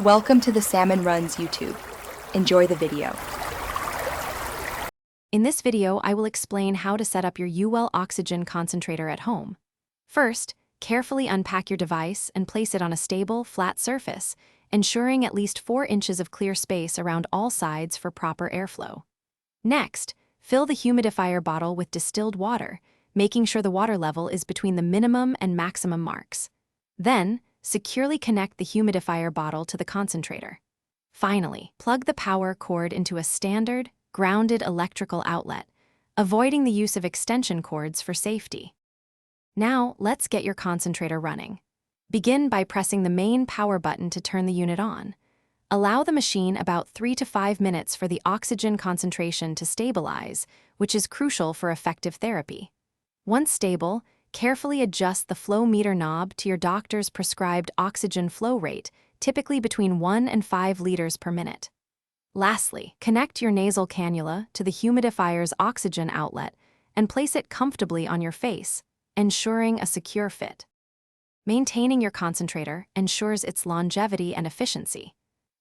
Welcome to the Salmon Runs YouTube. Enjoy the video. In this video, I will explain how to set up your Yuwell oxygen concentrator at home. First, carefully unpack your device and place it on a stable, flat surface, ensuring at least 4 inches of clear space around all sides for proper airflow. Next, fill the humidifier bottle with distilled water, making sure the water level is between the minimum and maximum marks. Then, securely connect the humidifier bottle to the concentrator. Finally, plug the power cord into a standard, grounded electrical outlet, avoiding the use of extension cords for safety. Now, let's get your concentrator running. Begin by pressing the main power button to turn the unit on. Allow the machine about 3 to 5 minutes for the oxygen concentration to stabilize, which is crucial for effective therapy. Once stable, carefully adjust the flow meter knob to your doctor's prescribed oxygen flow rate, typically between 1 and 5 liters per minute. Lastly, connect your nasal cannula to the humidifier's oxygen outlet and place it comfortably on your face, ensuring a secure fit. Maintaining your concentrator ensures its longevity and efficiency.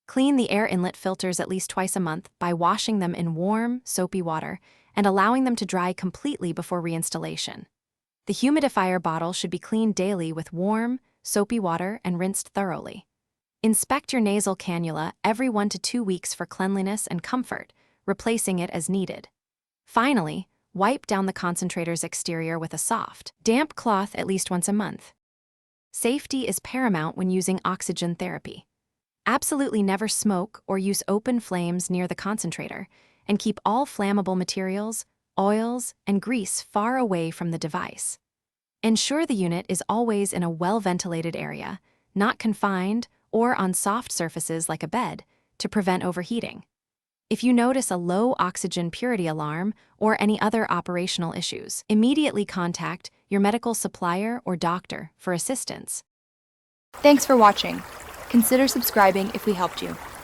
Clean the air inlet filters at least twice a month by washing them in warm, soapy water and allowing them to dry completely before reinstallation. The humidifier bottle should be cleaned daily with warm, soapy water and rinsed thoroughly. Inspect your nasal cannula every 1 to 2 weeks for cleanliness and comfort, replacing it as needed. Finally, wipe down the concentrator's exterior with a soft, damp cloth at least once a month. Safety is paramount when using oxygen therapy. Absolutely never smoke or use open flames near the concentrator, and keep all flammable materials, oils, and grease far away from the device. Ensure the unit is always in a well-ventilated area, not confined or on soft surfaces like a bed, to prevent overheating. If you notice a low oxygen purity alarm or any other operational issues, immediately contact your medical supplier or doctor for assistance. Thanks for watching. Consider subscribing if we helped you.